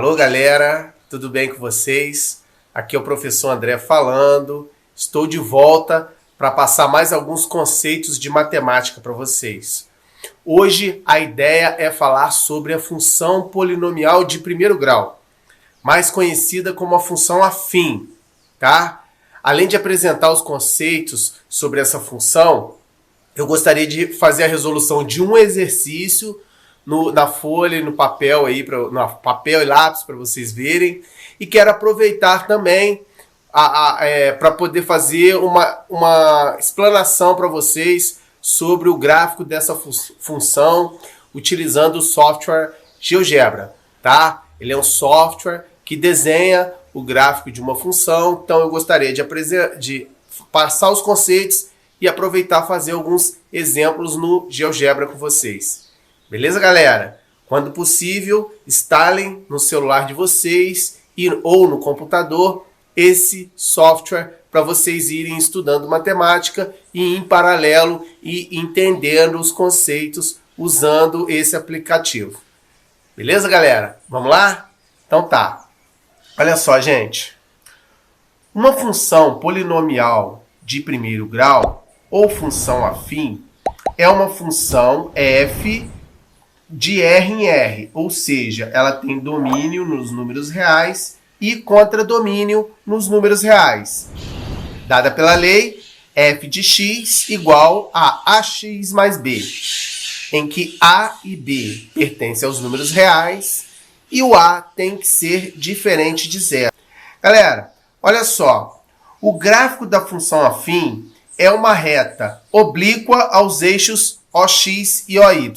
Alô galera, tudo bem com vocês? Aqui é o professor André falando. Estou de volta para passar mais alguns conceitos de matemática para vocês. Hoje a ideia é falar sobre a função polinomial de primeiro grau, mais conhecida como a função afim, tá? Além de apresentar os conceitos sobre essa função, eu gostaria de fazer a resolução de um exercício na folha e no papel aí, no papel e lápis para vocês verem. E quero aproveitar também para poder fazer uma explanação para vocês sobre o gráfico dessa função utilizando o software GeoGebra, tá? Ele é um software que desenha o gráfico de uma função, então eu gostaria de passar os conceitos e aproveitar fazer alguns exemplos no GeoGebra com vocês. Beleza, galera? Quando possível, instalem no celular de vocês ou no computador esse software para vocês irem estudando matemática e em paralelo e entendendo os conceitos usando esse aplicativo. Beleza, galera? Vamos lá? Então tá. Olha só, gente. Uma função polinomial de primeiro grau ou função afim é uma função f de R em R, ou seja, ela tem domínio nos números reais e contradomínio nos números reais. Dada pela lei, f de x igual a ax mais b, em que a e b pertencem aos números reais e o a tem que ser diferente de zero. Galera, olha só, o gráfico da função afim é uma reta oblíqua aos eixos OX e OY.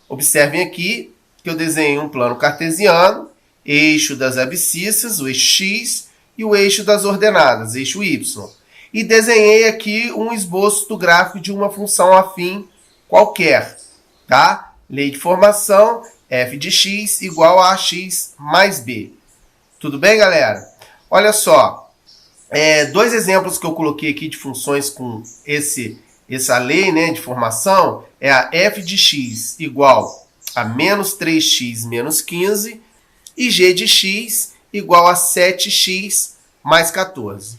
Observem aqui que eu desenhei um plano cartesiano, eixo das abscissas, o eixo x, e o eixo das ordenadas, eixo y. E desenhei aqui um esboço do gráfico de uma função afim qualquer, tá? Lei de formação, f de x igual a ax mais b. Tudo bem, galera? Olha só, dois exemplos que eu coloquei aqui de funções com essa lei, né, de formação é a f de x igual a menos 3x menos 15 e g de x igual a 7x mais 14.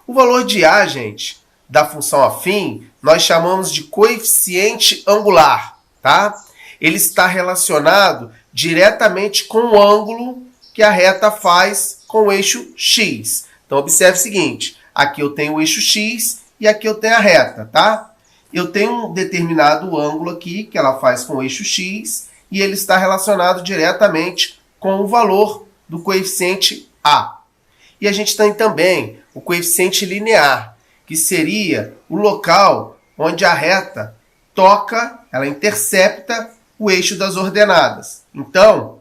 O valor de a, gente, da função afim, nós chamamos de coeficiente angular, tá? Ele está relacionado diretamente com o ângulo que a reta faz com o eixo x. Então, observe o seguinte, aqui eu tenho o eixo x e aqui eu tenho a reta, tá? Eu tenho um determinado ângulo aqui que ela faz com o eixo x e ele está relacionado diretamente com o valor do coeficiente a. E a gente tem também o coeficiente linear, que seria o local onde a reta toca, ela intercepta o eixo das ordenadas. Então,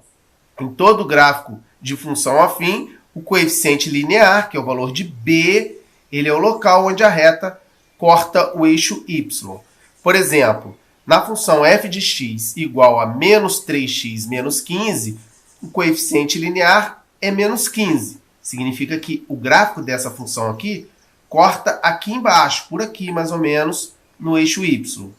em todo gráfico de função afim, o coeficiente linear, que é o valor de b, ele é o local onde a reta corta o eixo y. Por exemplo, na função f de x igual a menos 3x menos 15, o coeficiente linear é menos 15. Significa que o gráfico dessa função aqui corta aqui embaixo, por aqui mais ou menos, no eixo y.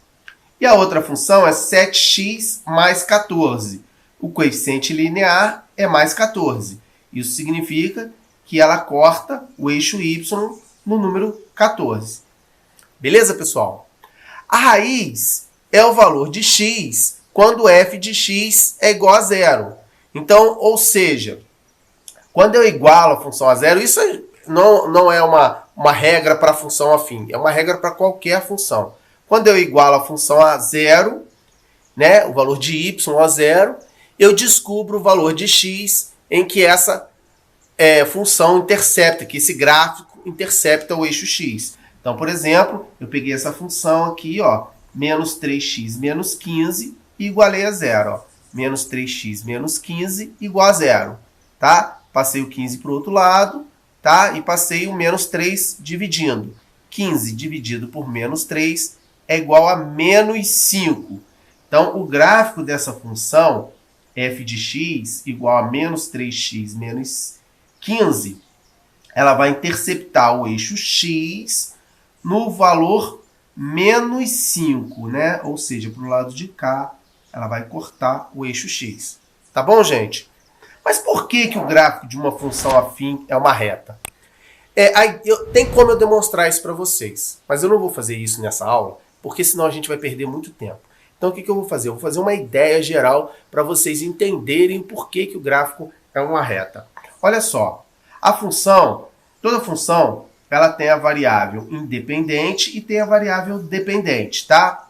E a outra função é 7x mais 14. O coeficiente linear é mais 14. Isso significa que ela corta o eixo y no número 14. Beleza, pessoal? A raiz é o valor de x quando f de x é igual a zero. Então, ou seja, quando eu igualo a função a zero, isso não é uma regra para a função afim, é uma regra para qualquer função. Quando eu igualo a função a zero, né, o valor de y a zero, eu descubro o valor de x em que essa função intercepta, que esse gráfico intercepta o eixo x. Então, por exemplo, eu peguei essa função aqui, ó, menos 3x menos 15 e igualei a zero. Ó. Menos 3x menos 15 igual a zero. Tá? Passei o 15 para o outro lado, tá? E passei o menos 3 dividindo. 15 dividido por menos 3 é igual a menos 5. Então, o gráfico dessa função, f de x igual a menos 3x menos 15, ela vai interceptar o eixo x no valor menos 5, né? Ou seja, para o lado de cá, ela vai cortar o eixo x. Tá bom, gente? Mas por que que o gráfico de uma função afim é uma reta? Tem como eu demonstrar isso para vocês, mas eu não vou fazer isso nessa aula, porque senão a gente vai perder muito tempo. Então o que que eu vou fazer? Eu vou fazer uma ideia geral para vocês entenderem por que que o gráfico é uma reta. Olha só, toda função, ela tem a variável independente e tem a variável dependente, tá?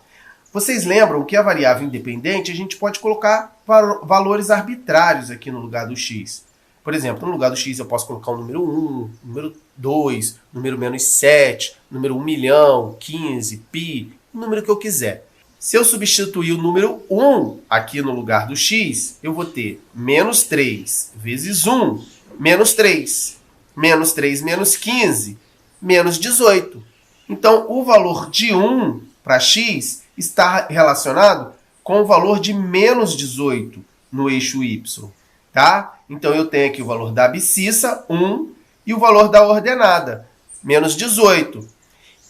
Vocês lembram que a variável independente a gente pode colocar valores arbitrários aqui no lugar do x. Por exemplo, no lugar do x eu posso colocar o número 1, número 2, número menos 7, número 1 milhão, 15, pi, o número que eu quiser. Se eu substituir o número 1 aqui no lugar do x, eu vou ter menos 3 vezes 1, menos 3. Menos 3 menos 15, menos 18. Então, o valor de 1 para x está relacionado com o valor de menos 18 no eixo y. Tá? Então, eu tenho aqui o valor da abscissa, 1, e o valor da ordenada, menos 18.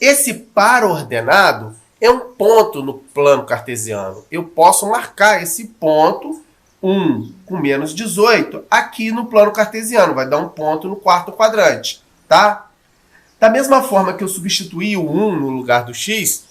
Esse par ordenado é um ponto no plano cartesiano. Eu posso marcar esse ponto, 1 com menos 18, aqui no plano cartesiano. Vai dar um ponto no quarto quadrante. Tá? Da mesma forma que eu substituí o 1 no lugar do x,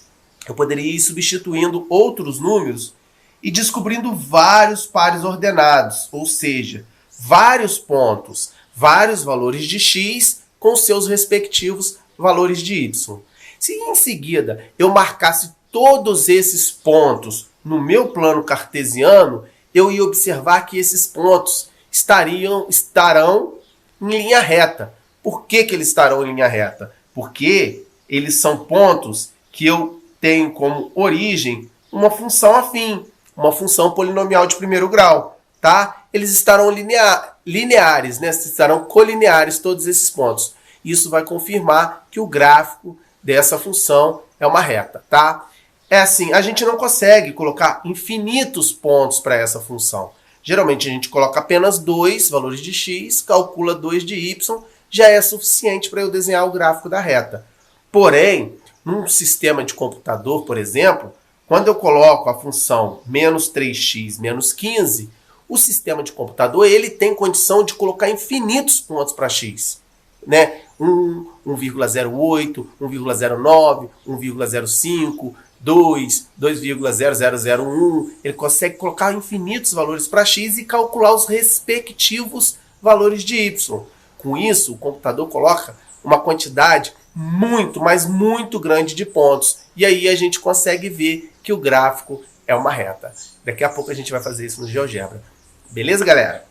eu poderia ir substituindo outros números e descobrindo vários pares ordenados, ou seja, vários pontos, vários valores de x com seus respectivos valores de y. Se em seguida eu marcasse todos esses pontos no meu plano cartesiano, eu ia observar que esses pontos estarão em linha reta. Por que que eles estarão em linha reta? Porque eles são pontos que eu tenho como origem uma função afim, uma função polinomial de primeiro grau, tá? Eles estarão lineares, né? Estarão colineares todos esses pontos. Isso vai confirmar que o gráfico dessa função é uma reta, tá? É assim, a gente não consegue colocar infinitos pontos para essa função. Geralmente a gente coloca apenas 2 valores de x, calcula 2 de y, já é suficiente para eu desenhar o gráfico da reta. Porém, num sistema de computador, por exemplo, quando eu coloco a função menos 3x menos 15, o sistema de computador ele tem condição de colocar infinitos pontos para x. Né? 1, 1,08, 1,09, 1,05, 2, 2,0001. Ele consegue colocar infinitos valores para x e calcular os respectivos valores de y. Com isso, o computador coloca uma quantidade muito, mas muito grande de pontos. E aí a gente consegue ver que o gráfico é uma reta. Daqui a pouco a gente vai fazer isso no GeoGebra. Beleza, galera?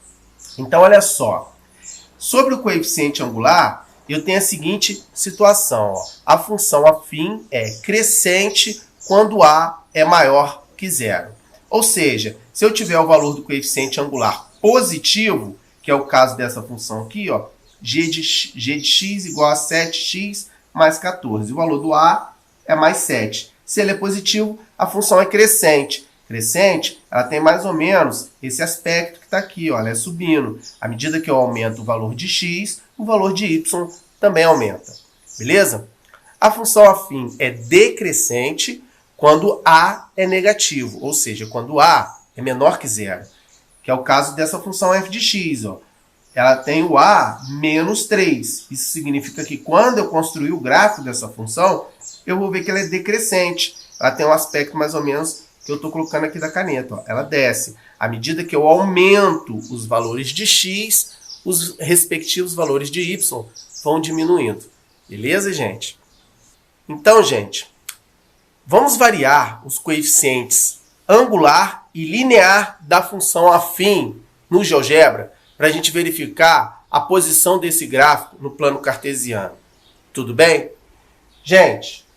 Então, olha só. Sobre o coeficiente angular, eu tenho a seguinte situação. Ó. A função afim é crescente quando A é maior que zero. Ou seja, se eu tiver o valor do coeficiente angular positivo, que é o caso dessa função aqui, ó, g de x igual a 7x mais 14. O valor do A é mais 7. Se ele é positivo, a função é crescente. Crescente, ela tem mais ou menos esse aspecto que está aqui, ó, ela é subindo. À medida que eu aumento o valor de x, o valor de y também aumenta. Beleza? A função afim é decrescente quando A é negativo, ou seja, quando A é menor que zero. Que é o caso dessa função f de x, ó. Ela tem o A menos 3. Isso significa que quando eu construir o gráfico dessa função, eu vou ver que ela é decrescente. Ela tem um aspecto mais ou menos que eu estou colocando aqui da caneta. Ó. Ela desce. À medida que eu aumento os valores de x, os respectivos valores de y vão diminuindo. Beleza, gente? Então, gente, vamos variar os coeficientes angular e linear da função afim no GeoGebra para a gente verificar a posição desse gráfico no plano cartesiano. Tudo bem? Gente,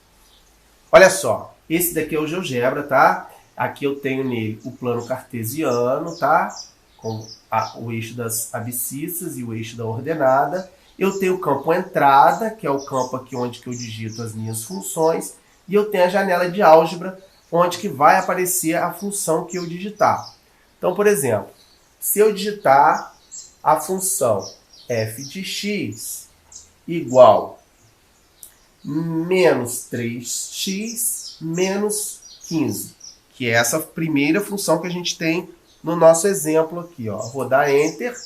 olha só. Esse daqui é o GeoGebra, tá? Aqui eu tenho nele o plano cartesiano, tá? Com o eixo das abscissas e o eixo da ordenada. Eu tenho o campo entrada, que é o campo aqui onde que eu digito as minhas funções. E eu tenho a janela de álgebra, onde que vai aparecer a função que eu digitar. Então, por exemplo, se eu digitar a função f de x igual menos 3x menos 15, que é essa primeira função que a gente tem no nosso exemplo aqui. Ó. Vou dar Enter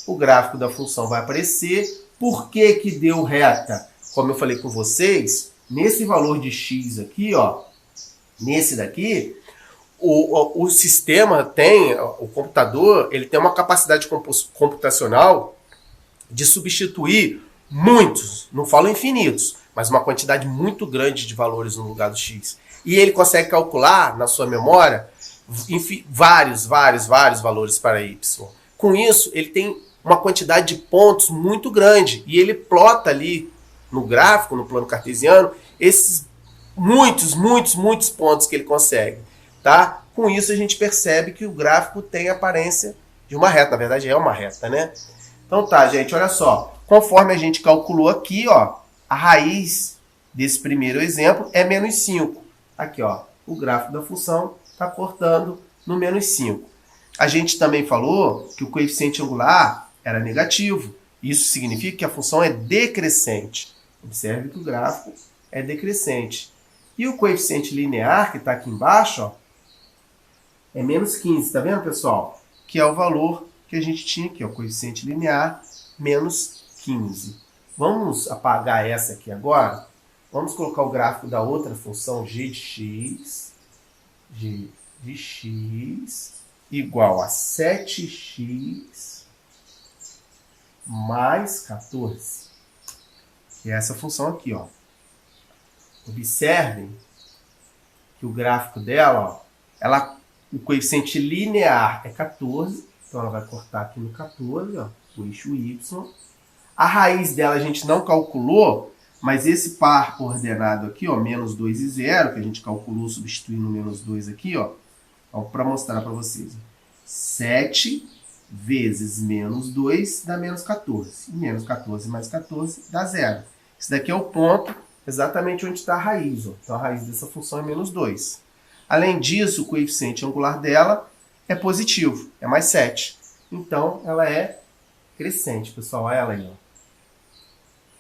o gráfico da função vai aparecer. Por que que deu reta? Como eu falei com vocês, nesse valor de x aqui, ó, nesse daqui, o sistema tem, o computador, ele tem uma capacidade computacional de substituir muitos, não falo infinitos, mas uma quantidade muito grande de valores no lugar do x. E ele consegue calcular na sua memória vários valores para y. Com isso, ele tem uma quantidade de pontos muito grande e ele plota ali no gráfico, no plano cartesiano, esses muitos pontos que ele consegue. Tá? Com isso, a gente percebe que o gráfico tem a aparência de uma reta. Na verdade, é uma reta, né? Então tá, gente, olha só. Conforme a gente calculou aqui, ó, a raiz desse primeiro exemplo é menos 5. Aqui, ó, o gráfico da função está cortando no menos 5. A gente também falou que o coeficiente angular era negativo. Isso significa que a função é decrescente. Observe que o gráfico é decrescente. E o coeficiente linear, que está aqui embaixo, ó, é menos 15. Está vendo, pessoal? Que é o valor que a gente tinha aqui, ó, o coeficiente linear, menos 15. Vamos apagar essa aqui agora. Vamos colocar o gráfico da outra função g de x igual a 7x mais 14. Que é essa função aqui, ó. Observem que o gráfico dela, ó, o coeficiente linear é 14, então ela vai cortar aqui no 14, ó, o eixo y. A raiz dela a gente não calculou, mas esse par coordenado aqui, ó, menos 2 e 0, que a gente calculou substituindo o menos 2 aqui, ó para mostrar para vocês. 7 vezes menos 2 dá menos 14. E menos 14 mais 14 dá 0. Esse daqui é o ponto exatamente onde está a raiz. Ó. Então, a raiz dessa função é menos 2. Além disso, o coeficiente angular dela é positivo, é mais 7. Então, ela é crescente, pessoal. Olha ela aí. Ó.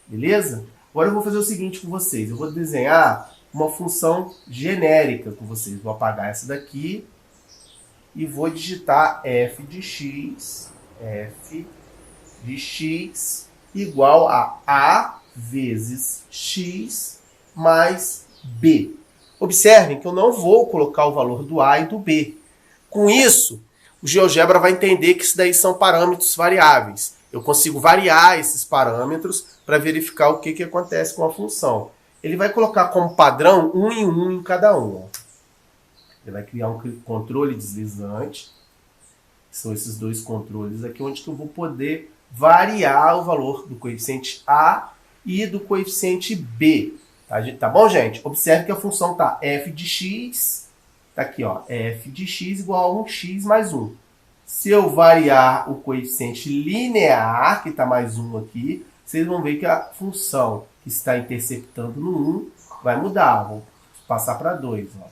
Beleza? Agora eu vou fazer o seguinte com vocês. Eu vou desenhar uma função genérica com vocês. Vou apagar essa daqui e vou digitar f de x igual a vezes x mais b. Observem que eu não vou colocar o valor do a e do b. Com isso, o GeoGebra vai entender que isso daí são parâmetros variáveis. Eu consigo variar esses parâmetros para verificar o que acontece com a função. Ele vai colocar como padrão 1 em 1 em cada um. Ó. Ele vai criar um controle deslizante. São esses dois controles aqui, onde que eu vou poder variar o valor do coeficiente a e do coeficiente b. Tá bom, gente? Observe que a função está f de x, tá aqui, ó, f de x igual a 1x mais 1. Se eu variar o coeficiente linear, que está mais 1 aqui, vocês vão ver que a função que está interceptando no 1 vai mudar. Vou passar para 2. Ó.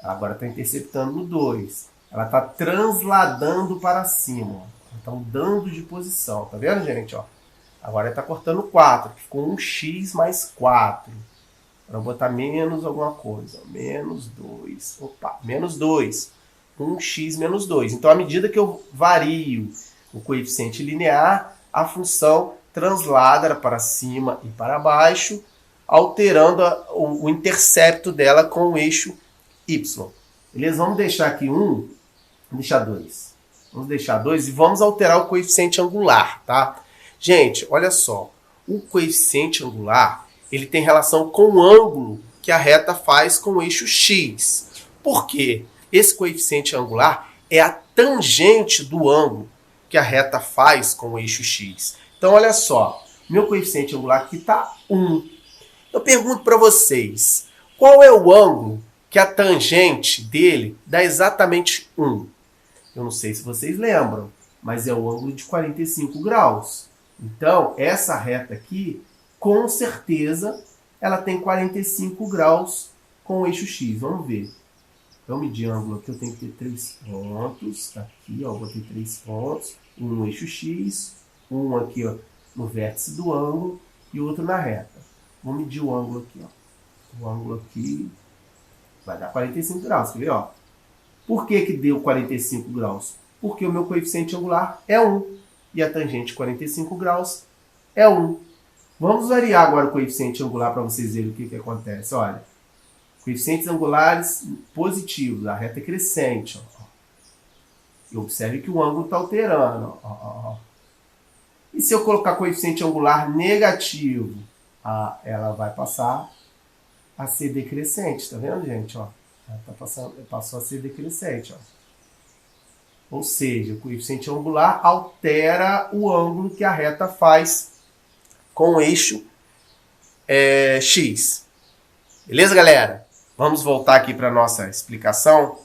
Ela agora está interceptando no 2. Ela está transladando para cima. Ó. Então, mudando de posição. Tá vendo, gente? Ó. Agora está cortando 4. Ficou 1x mais 4. Para botar menos alguma coisa. Menos 2. Opa, menos 2. 1x menos 2. Então, à medida que eu vario o coeficiente linear, a função translada para cima e para baixo, alterando o intercepto dela com o eixo y. Beleza? Vamos deixar aqui 1, vamos deixar 2. Vamos deixar 2 e vamos alterar o coeficiente angular, tá? Gente, olha só. O coeficiente angular, ele tem relação com o ângulo que a reta faz com o eixo x. Por quê? Esse coeficiente angular é a tangente do ângulo que a reta faz com o eixo x. Então, olha só. Meu coeficiente angular aqui está 1. Eu pergunto para vocês, qual é o ângulo que a tangente dele dá exatamente 1? Eu não sei se vocês lembram, mas é o ângulo de 45 graus. Então, essa reta aqui, com certeza, ela tem 45 graus com o eixo x. Vamos ver. Então, medir o ângulo aqui, eu tenho que ter 3 pontos. Aqui, ó, eu botei 3 pontos. Um no eixo x, um aqui ó, no vértice do ângulo e outro na reta. Vamos medir o ângulo aqui. Ó. O ângulo aqui vai dar 45 graus. Quer ver? Ó? Por que deu 45 graus? Porque o meu coeficiente angular é 1. e a tangente de 45 graus é 1. Vamos variar agora o coeficiente angular para vocês verem o que acontece. Olha, coeficientes angulares positivos, a reta é crescente. Ó. E observe que o ângulo está alterando. Ó. E se eu colocar coeficiente angular negativo, ela vai passar a ser decrescente. Tá vendo, gente? Ó, ela passou a ser decrescente. Ó. Ou seja, o coeficiente angular altera o ângulo que a reta faz com o eixo X. Beleza, galera? Vamos voltar aqui para a nossa explicação.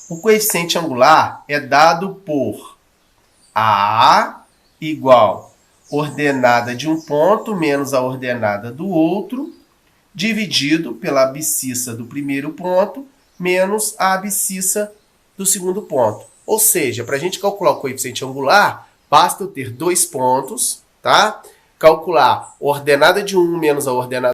O coeficiente angular é dado por A igual ordenada de um ponto menos a ordenada do outro, dividido pela abscissa do primeiro ponto menos a abscissa do segundo ponto. Ou seja, para a gente calcular o coeficiente angular, basta eu ter dois pontos, tá? Calcular ordenada de um menos a ordenada